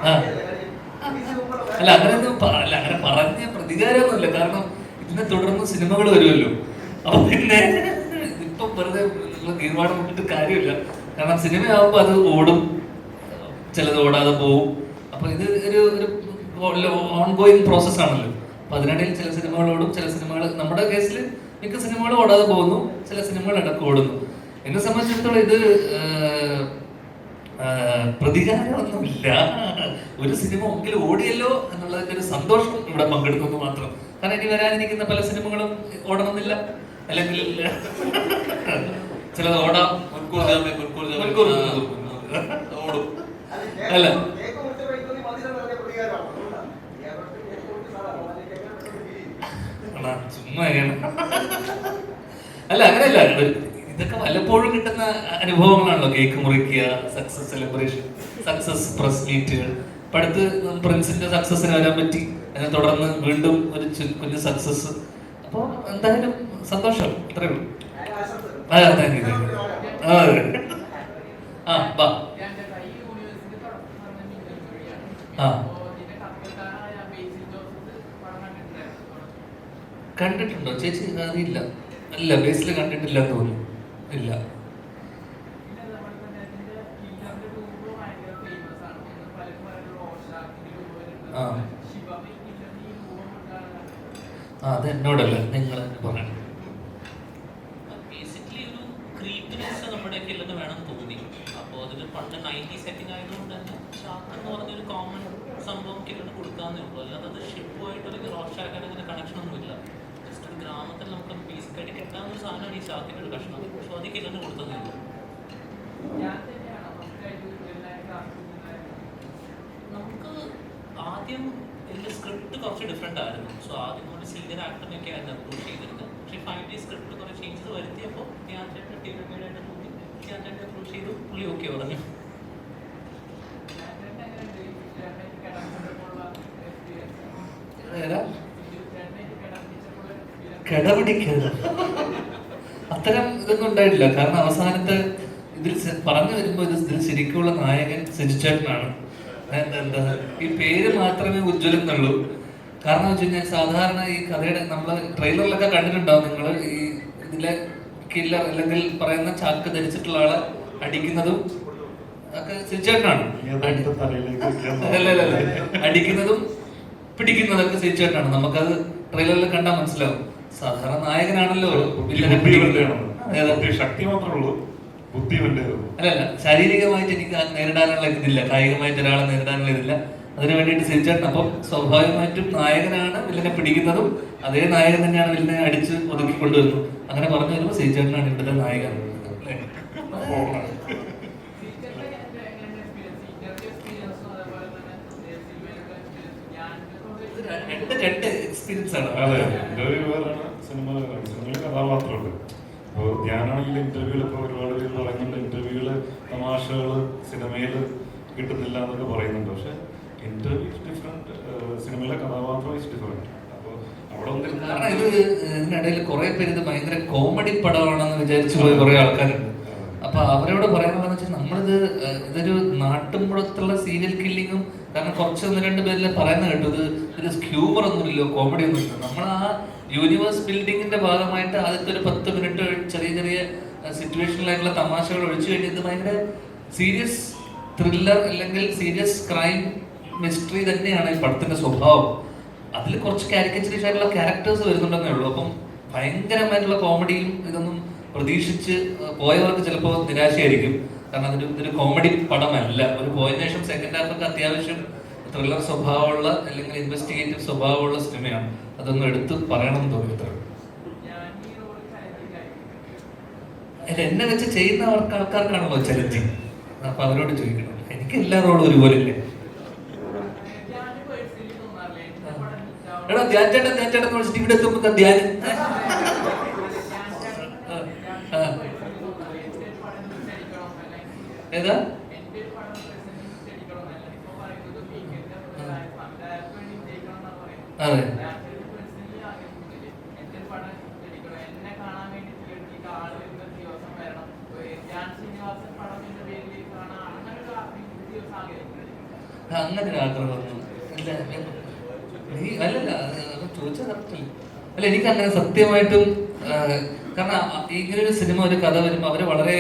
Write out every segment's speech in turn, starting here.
ആ അല്ല അങ്ങനെയൊന്നും അല്ല, അങ്ങനെ പറഞ്ഞ പ്രതികാരമൊന്നുമില്ല. കാരണം ഇതിനെ തുടർന്ന് സിനിമകൾ വരുമല്ലോ. അപ്പൊ പിന്നെ ഇപ്പൊ വെറുതെ തീരുമാനം വിട്ടിട്ട് കാര്യമില്ല. കാരണം സിനിമയാകുമ്പോ അത് ഓടും, ചിലത് ഓടാതെ പോവും. അപ്പൊ ഇത് ഒരു ഓൺ ഗോയിങ് പ്രോസസ് ആണല്ലോ. അപ്പൊ അതിനിടയിൽ ചില സിനിമകൾ ഓടും, ചില സിനിമകൾ, നമ്മുടെ കേസിൽ മിക്ക സിനിമകളും ഓടാതെ പോകുന്നു, ചില സിനിമകൾ ഇടക്ക് ഓടുന്നു. എന്നെ സംബന്ധിച്ചിടത്തോളം ഇത് പ്രതികാരമൊന്നുമില്ല. ഒരു സിനിമ ഒങ്കിലും ഓടിയല്ലോ എന്നുള്ളതിന്റെ ഒരു സന്തോഷം ഇവിടെ പങ്കെടുക്കുന്നു മാത്രം. കാരണം ഇനി വരാനിരിക്കുന്ന പല സിനിമകളും ഓടണമെന്നില്ല, അല്ലെങ്കിൽ ചിലത് ഓടാം, ഓടും. അല്ല ചുമ്മാ അല്ല അങ്ങനെയല്ല, ഇതൊക്കെ വല്ലപ്പോഴും കിട്ടുന്ന അനുഭവങ്ങളാണല്ലോ. കേക്ക് മുറിക്കുക, സക്സസ് സെലിബ്രേഷൻ, സക്സസ് പ്രസ് മീറ്റുകൾ. ഇപ്പൊ അടുത്ത് പ്രിൻസിന്റെ സക്സസിന് വരാൻ പറ്റി, അതിനെ തുടർന്ന് വീണ്ടും ഒരു കുഞ്ഞു സക്സസ്. അപ്പൊ എന്തായാലും സന്തോഷം, അത്രേ ഉള്ളൂ. Thank you. ആ ബാ. ആ കണ്ടിട്ടുണ്ടോ ചേച്ചി? അറിയില്ല. അല്ല, ബേസിൽ കണ്ടിട്ടില്ല എന്ന് തോന്നുന്നു. ഇല്ല. ആ അത് എന്നോടല്ല, നിങ്ങൾ പറയണം. ബേസിക്കലി ഒരു ക്രീപ്പിനെസ് നമ്മുടെയൊക്കെ ഉള്ളത് വേണം തോന്നി. അപ്പോൾ അതിൽ പണ്ട് 90 സെറ്റിംഗ് ആയതുകൊണ്ട് തന്നെ ഷാർക്ക് എന്ന് പറഞ്ഞൊരു കോമൺ സംഭവം കിട്ടുന്നത് കൊടുക്കാന്നേ ഉള്ളൂ. അല്ലാതെ അത് ഷിപ്പുമായിട്ട് അല്ലെങ്കിൽ റോഷാക്കാൻ അങ്ങനെ കണക്ഷൻ ഒന്നുമില്ല. ജസ്റ്റ് ഒരു ഗ്രാമത്തിൽ നമുക്ക് ബേസിക്കായിട്ട് കിട്ടാവുന്ന ഒരു സാധനമാണ് ഈ ഷാർക്കിൻ്റെ ഒരു കഷ്ണം. പക്ഷെ അത് കിട്ടുന്നത് കൊടുത്തതേ ഉള്ളൂ. നമുക്ക് ആദ്യം ഇതിൻ്റെ സ്ക്രിപ്റ്റ് കുറച്ച് ഡിഫറെൻ്റ് ആയിരുന്നു. സോ ആദ്യം നമ്മൾ സീനിയർ ആക്ടറിനൊക്കെ ആയിരുന്നു അപ്രോച്ച് ചെയ്തിരുന്നത്. പക്ഷേ ഫൈനലി സ്ക്രിപ്റ്റ് കുറേ ചേഞ്ചസ് വരുത്തിയപ്പോൾ ഞാൻ ചേട്ടൻ ടീമേറ്റായിട്ട് തോന്നി, ഞാൻ ചേട്ടൻ അപ്രോച്ച് ചെയ്തു, പുള്ളി ഓക്കെ പറഞ്ഞു. കിടപിടിക്കരുത്, അത്തരം ഇതൊന്നും ഉണ്ടായിട്ടില്ല. കാരണം അവസാനത്തെ ഇതിൽ പറഞ്ഞു വരുമ്പോൾ ഇതിൽ ശരിക്കുള്ള നായകൻ സിജുചേട്ടനാണ്. എന്താ ഈ പേര് മാത്രമേ ഉജ്ജ്വലം എന്നുള്ളൂ. കാരണം വെച്ച് കഴിഞ്ഞാൽ സാധാരണ ഈ കഥയുടെ നമ്മൾ ട്രെയിലറിലൊക്കെ കണ്ടിട്ടുണ്ടാവും നിങ്ങൾ, ഈ ഇതിലെ കില്ലർ അല്ലെങ്കിൽ പറയുന്ന ചാക്ക് ധരിച്ചിട്ടുള്ള ആളെ അടിക്കുന്നതും ഒക്കെ സിജുചേട്ടനാണ്. അടിക്കുന്നതും പിടിക്കുന്നതൊക്കെ സിജുചേട്ടനാണ്. നമുക്കത് ട്രെയിലറിൽ കണ്ടാൽ മനസ്സിലാവും. സാധാരണ നായകനാണല്ലോ ശക്തി മാത്രമേ ഉള്ളൂ, ബുദ്ധി അല്ലല്ല. ശാരീരികമായിട്ട് എനിക്ക് നേരിടാനുള്ള ഇതില്ല, കായികമായിട്ട് ഒരാളെ നേരിടാനുള്ള ഇതില്ല. അതിനു വേണ്ടിയിട്ട് സിജുചേട്ടൻ. അപ്പം സ്വാഭാവികമായിട്ടും നായകനാണ് വില്ലനെ പിടിക്കുന്നതും, അതേ നായകൻ തന്നെയാണ് വില്ലനെ അടിച്ച് ഒതുക്കി കൊണ്ടുവരുന്നത്. അങ്ങനെ പറഞ്ഞു വരുമ്പോൾ സിജുചേട്ടനാണ് ഇവിടുത്തെ നായകൻ. രണ്ട് എക്സ്പീരിയൻസ് ആണ്. സിനിമയിൽ കഥാപാത്രമുണ്ട്. അപ്പോൾ ഞാനാണെങ്കിൽ ഇന്റർവ്യൂവിൽ ഇപ്പോൾ ഒരുപാട് പേര് പറയുന്നുണ്ട്, ഇന്റർവ്യൂവില് തമാശകൾ സിനിമയിൽ കിട്ടുന്നില്ല എന്നൊക്കെ പറയുന്നുണ്ട്. പക്ഷെ ഇന്റർവ്യൂ ഇസ് ഡിഫറെന്റ്, സിനിമയിലെ കഥാപാത്രം ഇസ് ഡിഫറെന്റ്. അപ്പോൾ അവിടെ ഇതിനിടയിൽ കുറെ പേര് ഇത് ഭയങ്കര കോമഡി പടമാണെന്ന് വിചാരിച്ചു പോയ കുറെ ആൾക്കാരുണ്ട്. അപ്പൊ അവരോട് പറയാനുള്ളതെന്ന് വെച്ചാൽ നമ്മളിത് ഇതൊരു നാട്ടുമ്പുറത്തുള്ള സീരിയൽ കില്ലിങ്ങും, കാരണം കുറച്ച് 1-2 പേരിൽ പറയുന്ന കേട്ടു ഇത് ഹ്യൂമർ ഒന്നുമില്ലല്ലോ, കോമഡി ഒന്നുമില്ല. നമ്മൾ ആ യൂണിവേഴ്സ് ബിൽഡിങ്ങിന്റെ ഭാഗമായിട്ട് ആദ്യത്തെ ഒരു 10 മിനിറ്റ് ചെറിയ ചെറിയ സിറ്റുവേഷനിലായിട്ടുള്ള തമാശകൾ ഒഴിച്ചു കഴിഞ്ഞാൽ ഇത് ഭയങ്കര സീരിയസ് ത്രില്ലർ അല്ലെങ്കിൽ സീരിയസ് ക്രൈം മിസ്റ്ററി തന്നെയാണ് ഈ പടത്തിന്റെ സ്വഭാവം. അതിൽ കുറച്ച് കാരിക്കേച്ചറൈസ് ആയിട്ടുള്ള ക്യാരക്ടേഴ്സ് വരുന്നുണ്ടെന്നേ ഉള്ളൂ. അപ്പം ഭയങ്കരമായിട്ടുള്ള കോമഡിയും ഇതൊന്നും പ്രതീക്ഷിച്ച് പോയവർക്ക് ചിലപ്പോൾ നിരാശയായിരിക്കും. കാരണം ഇതൊരു കോമഡി പടമല്ല. ഒരു പോയതിനു ശേഷം സെക്കൻഡ് ഹാഫൊക്കെ അത്യാവശ്യം ത്രില്ലർ സ്വഭാവമുള്ള അല്ലെങ്കിൽ ഇൻവെസ്റ്റിഗേറ്റീവ് സ്വഭാവമുള്ള സിനിമയാണ്. അതൊന്നും എടുത്ത് പറയണമെന്ന് തോന്നിയത്. എന്നെ വെച്ച് ചെയ്യുന്ന ആൾക്കാർക്കാണല്ലോ ചലഞ്ചിങ്. അപ്പൊ അവരോട് ചോദിക്കണം, എനിക്ക് എല്ലാ റോളും ഒരുപോലെ ഇല്ലേ? എടാ ധ്യാൻ ചേട്ടൻ വിളിച്ചിട്ട് ഇവിടെ എത്തുമ്പോ ധ്യാൻ ഏതാ അതെ അങ്ങനെ ഒരു ആഗ്രഹം ഇല്ല. നീ അല്ലല്ല ചോദിച്ചാൽ കറക്റ്റല്ല. അല്ല എനിക്ക് അങ്ങനെ സത്യമായിട്ടും കാരണം ഇങ്ങനൊരു സിനിമ ഒരു കഥ വരുമ്പോൾ അവർ വളരെ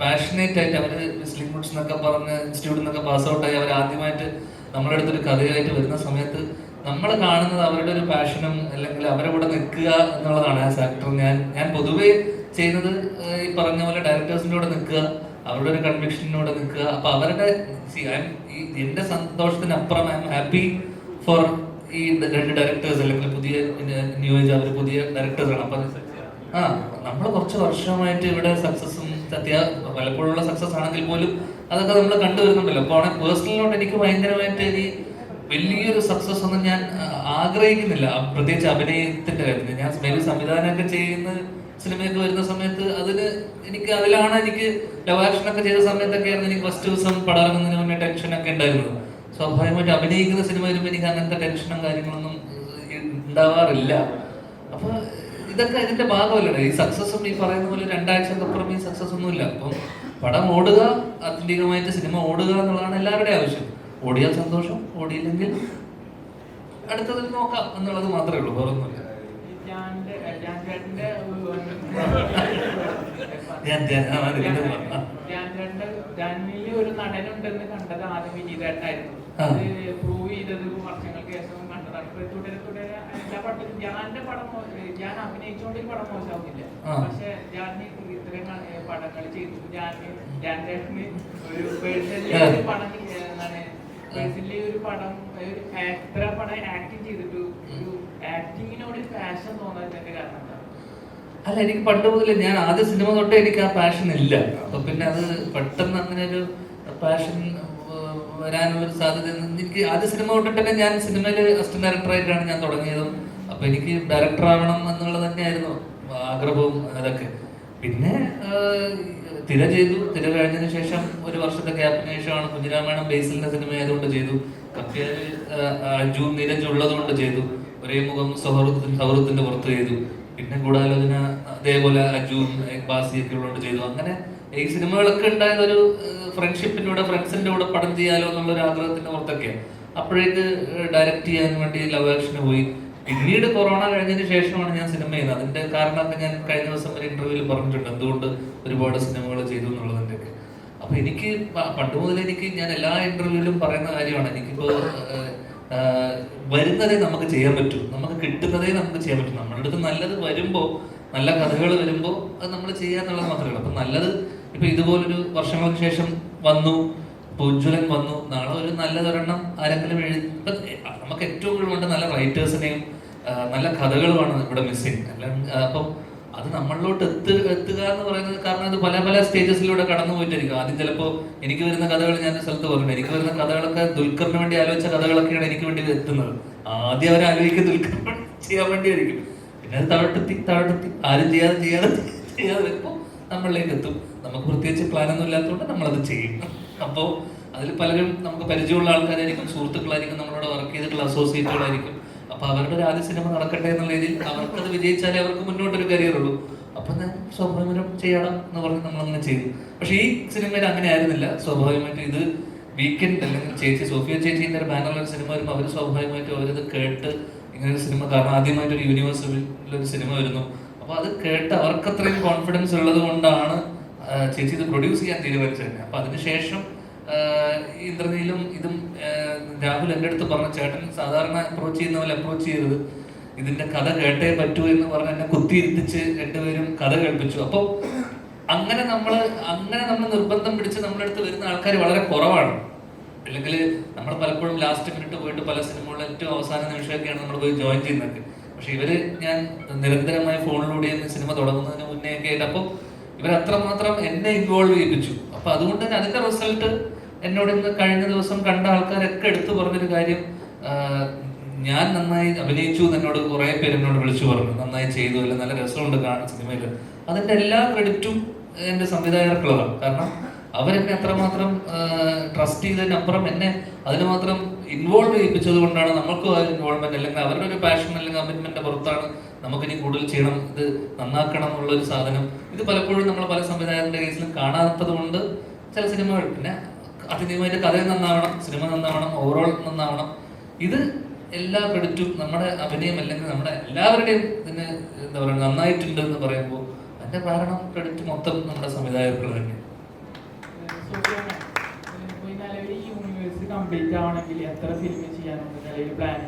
പാഷനേറ്റ് ആയിട്ട് അവർ വിസ്ലിംഗ് വുഡ്സ് എന്നൊക്കെ പറഞ്ഞ് ഇൻസ്റ്റിറ്റ്യൂട്ടിൽ നിന്നൊക്കെ പാസ് ഔട്ടായി അവർ ആദ്യമായിട്ട് നമ്മുടെ അടുത്തൊരു കഥയായിട്ട് വരുന്ന സമയത്ത് നമ്മൾ കാണുന്നത് അവരുടെ ഒരു പാഷനും അല്ലെങ്കിൽ അവരെ കൂടെ നിൽക്കുക എന്നുള്ളതാണ് ആസ് ആക്ടർ. ഞാൻ പൊതുവേ ചെയ്യുന്നത് ഈ പറഞ്ഞ പോലെ ഡയറക്ടേഴ്സിൻ്റെ കൂടെ നിൽക്കുക, അവരുടെ ഒരു കൺവിക്ഷനോടെ നിൽക്കുക. അപ്പൊ അവരുടെ എന്റെ സന്തോഷത്തിനപ്പുറം ഐ എം ഹാപ്പി ഫോർ ഈ രണ്ട് ഡയറക്ടേഴ്സ് അല്ലെങ്കിൽ പുതിയ ന്യൂ ഏജ് അവർ പുതിയ ഡയറക്ടേഴ്സാണ്. അപ്പൊ നമ്മൾ കുറച്ച് വർഷമായിട്ട് ഇവിടെ സക്സസും പലപ്പോഴുള്ള സക്സസ് ആണെങ്കിൽ പോലും അതൊക്കെ നമ്മൾ കണ്ടുവരുന്നുണ്ടല്ലോ. അപ്പോൾ ആണെങ്കിൽ പേഴ്സണലിനോട് എനിക്ക് ഭയങ്കരമായിട്ട് ഈ വലിയൊരു സക്സസ് ഒന്നും ഞാൻ ആഗ്രഹിക്കുന്നില്ല, പ്രത്യേകിച്ച് അഭിനയത്തിന്റെ കാര്യത്തിൽ. ഞാൻ മേബി സംവിധാനമൊക്കെ ചെയ്യുന്ന സിനിമയൊക്കെ വരുന്ന സമയത്ത് അതിലാണ് എനിക്ക് ലവ് ആക്ഷനൊക്കെ ചെയ്ത സമയത്തൊക്കെ ആയിരുന്നു എനിക്ക് ഫസ്റ്റ് ദിവസം പടം ഇറങ്ങുന്നതിന് മുന്നേ ടെൻഷനൊക്കെ ഉണ്ടായിരുന്നത്. സ്വാഭാവികമായിട്ട് അഭിനയിക്കുന്ന സിനിമ വരുമ്പോൾ എനിക്ക് അങ്ങനത്തെ ടെൻഷനും കാര്യങ്ങളൊന്നും ഉണ്ടാവാറില്ല. അപ്പൊ ഇതൊക്കെ ഇതിന്റെ ഭാഗമല്ലേ ഈ സക്സസും. ഈ പറയുന്ന പോലെ 2 ആഴ്ചക്കപ്പുറം ഈ സക്സസ് ഒന്നുമില്ല. അപ്പം പടം ഓടുക, ആത്യന്തികമായിട്ട് സിനിമ ഓടുക എന്നുള്ളതാണ് എല്ലാവരുടെയും ആവശ്യം. ഓടിയാൽ സന്തോഷം, ഓടിയില്ലെങ്കിൽ അടുത്തതിൽ നോക്കാം എന്നുള്ളത് മാത്രമേ ഉള്ളൂ, വേറൊന്നുമില്ല. ഒരു നടനുണ്ടെന്ന് കണ്ടത് ആദ്യം വിജീതേട്ടനായിരുന്നു. പ്രൂവ് ചെയ്തത് വർഷങ്ങൾക്ക് ശേഷം കണ്ടതാണ്. തുടരെ എല്ലാ പടത്തിലും ഞാൻ അഭിനയിച്ചുകൊണ്ട് ഈ പടം മോശമാവുന്നില്ല. പക്ഷെ ഞാൻ ഇത്രയും പടങ്ങൾ ചെയ്തു. ജാൻചേട്ടന് ഒരു പേഴ്സണലി പടം പേഴ്സണലി ഒരു പടം ഒരു ആക്ടറെ പടം ആക്ടിങ് ചെയ്തിട്ട് ഒരു ആക്ടിങ്ങിനോട് പാഷൻ തോന്നാത്തതിന്റെ കാരണം എന്താ? അല്ല, എനിക്ക് പണ്ട് മുതലേ ഞാൻ ആദ്യ സിനിമ തൊട്ടേ എനിക്ക് ആ പാഷൻ ഇല്ല. അപ്പൊ പിന്നെ അത് പെട്ടെന്ന് അങ്ങനെ ഒരു പാഷൻ വരാനുള്ളൊരു സാധ്യത എനിക്ക് ആദ്യ സിനിമ തൊട്ടിട്ട് തന്നെ ഞാൻ സിനിമയിൽ അസിസ്റ്റന്റ് ഡയറക്ടറായിട്ടാണ് ഞാൻ തുടങ്ങിയതും. അപ്പൊ എനിക്ക് ഡയറക്ടർ ആവണം എന്നുള്ളത് തന്നെയായിരുന്നു ആഗ്രഹവും അതൊക്കെ. പിന്നെ തിര ചെയ്തു. തിര കഴിഞ്ഞതിന് ശേഷം ഒരു വർഷത്തെ ഗ്യാപ്പിന് ശേഷമാണ് കുഞ്ഞിരാമായണം ബേസിലിന്റെ സിനിമ ആയതുകൊണ്ട് ചെയ്തു. കപ്പ്യാര് അജു നീരജ് ഉള്ളത് കൊണ്ട് ചെയ്തു. ഒരേ മുഖം സൗഹൃദത്തിന്റെ പുറത്ത് ചെയ്തു. പിന്നെ ഗൂഢാലോചന അതേപോലെ അജുവും ബാസിയൊക്കെ ഉള്ളതുകൊണ്ട് ചെയ്തു. അങ്ങനെ ഈ സിനിമകളൊക്കെ ഉണ്ടായത് ഒരു ഫ്രണ്ട്ഷിപ്പിന്റെ ഫ്രണ്ട്സിന്റെ കൂടെ പടം ചെയ്യാലോ എന്നുള്ളൊരു ആഗ്രഹത്തിന്റെ പുറത്തൊക്കെയാണ്. അപ്പോഴേക്ക് ഡയറക്റ്റ് ചെയ്യാൻ വേണ്ടി ലവ് ആക്ഷന് പോയി. പിന്നീട് കൊറോണ കഴിഞ്ഞതിന് ശേഷമാണ് ഞാൻ സിനിമ ചെയ്യുന്നത്. അതിന്റെ കാരണമൊക്കെ ഞാൻ കഴിഞ്ഞ ദിവസം ഒരു ഇന്റർവ്യൂവിൽ പറഞ്ഞിട്ടുണ്ട്, എന്തുകൊണ്ട് ഒരുപാട് സിനിമകൾ ചെയ്തു എന്നുള്ളതിന്റെ ഒക്കെ. അപ്പൊ എനിക്ക് പണ്ട് മുതൽ ഞാൻ എല്ലാ ഇന്റർവ്യൂവിലും പറയുന്ന കാര്യമാണ്, എനിക്കിപ്പോ വരുന്നതേ നമുക്ക് ചെയ്യാൻ പറ്റൂ, നമുക്ക് കിട്ടുന്നതേ നമുക്ക് ചെയ്യാൻ പറ്റും. നമ്മുടെ അടുത്ത് നല്ലത് വരുമ്പോൾ, നല്ല കഥകൾ വരുമ്പോൾ അത് നമ്മൾ ചെയ്യാന്നുള്ളത് മാത്രമേ ഉള്ളൂ. അപ്പൊ നല്ലത് ഇപ്പൊ ഇതുപോലൊരു വർഷങ്ങൾക്ക് ശേഷം വന്നു, ഉജ്ജ്വലൻ വന്നു, നാളെ ഒരു നല്ലതൊരെണ്ണം ആരെങ്കിലും ഇപ്പൊ നമുക്ക് ഏറ്റവും കൂടുതൽ നല്ല റൈറ്റേഴ്സിനെയും നല്ല കഥകളുമാണ് ഇവിടെ മിസ്സിങ്. അപ്പം അത് നമ്മളിലോട്ട് എത്തുക എന്ന് പറയുന്നത് കാരണം അത് പല പല സ്റ്റേജസിലൂടെ കടന്നു പോയിട്ടായിരിക്കും. ആദ്യം ചിലപ്പോൾ എനിക്ക് വരുന്ന കഥകൾ ഞാൻ സ്ഥലത്ത് പറഞ്ഞു, എനിക്ക് വരുന്ന കഥകളൊക്കെ ദുൽഖറിന് വേണ്ടി ആലോചിച്ച കഥകളൊക്കെയാണ് എനിക്ക് വേണ്ടി എത്തുന്നത്. ആദ്യം അവർ ആലോചിക്കുക ദുൽഖറിന് ചെയ്യാൻ വേണ്ടിയായിരിക്കും. പിന്നെ അത് താഴെത്തി ആരും ചെയ്യാതെ വരുമ്പോൾ നമ്മളിലേക്ക് എത്തും. നമുക്ക് പ്രത്യേകിച്ച് പ്ലാനൊന്നും ഇല്ലാത്തതുകൊണ്ട് നമ്മളത് ചെയ്യും. അപ്പോൾ അതിൽ പലരും നമുക്ക് പരിചയമുള്ള ആൾക്കാരായിരിക്കും, സുഹൃത്തുക്കളായിരിക്കും, നമ്മളോട് വർക്ക് ചെയ്തിട്ടുള്ള അസോസിയേറ്റുകളായിരിക്കും. അപ്പൊ അവരുടെ ഒരു ആദ്യ സിനിമ നടക്കട്ടെ എന്നുള്ള രീതിയിൽ അവർക്കത് വിജയിച്ചാലേ അവർക്ക് മുന്നോട്ടൊരു കരിയർ ഉള്ളൂ. അപ്പൊ ഞാൻ സ്വാഭാവികം ചെയ്യണം എന്ന് പറഞ്ഞ് നമ്മളങ്ങനെ ചെയ്തു. പക്ഷെ ഈ സിനിമയിൽ അങ്ങനെ ആയിരുന്നില്ല. സ്വാഭാവികമായിട്ട് ഇത് വീക്കെൻഡ് അല്ലെങ്കിൽ സോഫിയ ചേച്ചിന്റെ ഒരു ബാനറിലൊരു സിനിമ വരുമ്പോൾ അവർ സ്വാഭാവികമായിട്ടും അവരത് കേട്ട് ഇങ്ങനെ ഒരു സിനിമ, കാരണം ആദ്യമായിട്ട് ഒരു യൂണിവേഴ്സിലൊരു സിനിമ വരുന്നു. അപ്പൊ അത് കേട്ട് അവർക്ക് അത്രയും കോൺഫിഡൻസ് ഉള്ളത് കൊണ്ടാണ് ചേച്ചി ഇത് പ്രൊഡ്യൂസ് ചെയ്യാൻ തീരുമാനിച്ചത്. അപ്പൊ അതിനുശേഷം ഇന്ദ്രനീലും ഇതും രാഹുൽ എൻ്റെ അടുത്ത് പറഞ്ഞ, ചേട്ടൻ സാധാരണ അപ്രോച്ച് ചെയ്യുന്ന പോലെ അപ്രോച്ച് ചെയ്തത്, ഇതിന്റെ കഥ കേട്ടേ പറ്റൂ എന്ന് പറഞ്ഞ് എന്നെ കുത്തിയിരുത്തിച്ച് രണ്ടുപേരും കഥ കേൾപ്പിച്ചു. അപ്പോൾ അങ്ങനെ നമ്മൾ നിർബന്ധം പിടിച്ച് നമ്മുടെ അടുത്ത് വരുന്ന ആൾക്കാർ വളരെ കുറവാണ്. അല്ലെങ്കിൽ നമ്മൾ പലപ്പോഴും ലാസ്റ്റ് മിനിറ്റ് പോയിട്ട് പല സിനിമകളിലും ഏറ്റവും അവസാന നിമിഷമൊക്കെയാണ് നമ്മൾ പോയി ജോയിൻ ചെയ്യുന്നത്. പക്ഷെ ഇവര് ഞാൻ നിരന്തരമായ ഫോണിലൂടെ സിനിമ തുടങ്ങുന്നതിന് മുന്നേ ഒക്കെ ആയിട്ട് അപ്പോൾ ഇവരത്രമാത്രം എന്നെ ഇൻവോൾവ് ചെയ്യിപ്പിച്ചു. അപ്പൊ അതുകൊണ്ട് തന്നെ അതിന്റെ റിസൾട്ട് എന്നോട് ഇന്ന് കഴിഞ്ഞ ദിവസം കണ്ട ആൾക്കാരൊക്കെ എടുത്തു പറഞ്ഞൊരു കാര്യം, ഞാൻ നന്നായി അഭിനയിച്ചു എന്നോട് കുറെ പേര് എന്നോട് വിളിച്ചു പറഞ്ഞു, നന്നായി ചെയ്തു, അല്ല നല്ല രസമുണ്ട് കാണുന്ന സിനിമയിൽ. അതിന്റെ എല്ലാ ക്രെഡിറ്റും എന്റെ സംവിധായകർക്കുള്ളതാണ്. കാരണം അവരെന്നെ അത്രമാത്രം ട്രസ്റ്റ് ചെയ്തതിനപ്പുറം എന്നെ അതിന് മാത്രം ഇൻവോൾവ് ചെയ്യിപ്പിച്ചത് കൊണ്ടാണ് നമുക്കും ആ ഇൻവോൾവ്മെന്റ് അല്ലെങ്കിൽ അവരുടെ ഒരു പാഷൻ അല്ലെങ്കിൽ കമ്മിറ്റ്മെന്റിന്റെ പുറത്താണ് നമുക്കിനി കൂടുതൽ ചെയ്യണം, ഇത് നന്നാക്കണം എന്നുള്ളൊരു സാധനം. ഇത് പലപ്പോഴും നമ്മൾ പല സംവിധായകരുടെ കേസിലും കാണാത്തത് കൊണ്ട് ചില സിനിമകൾ, പിന്നെ ആത്യന്തികമായിട്ട് കഥ നന്നാവണം, സിനിമ നന്നാവണം, ഓവറോൾ നന്നാവണം. ഇത് എല്ലാ ക്രെഡിറ്റും നമ്മുടെ അഭിനയം അല്ലെങ്കിൽ നമ്മുടെ എല്ലാവരുടെയും ഇതിന് എന്താ പറയുക നന്നായിട്ടുണ്ട് എന്ന് പറയുമ്പോൾ അതിന്റെ കാരണം ക്രെഡിറ്റ് മൊത്തം നമ്മുടെ സംവിധായകർക്ക് തന്നെ. നിലവിൽ ഈ യൂണിവേഴ്സ് കംപ്ലീറ്റ് ആവണമെങ്കിൽ എത്ര ഫിലിം ചെയ്യാനുണ്ട് നിലവിൽ പ്ലാൻ?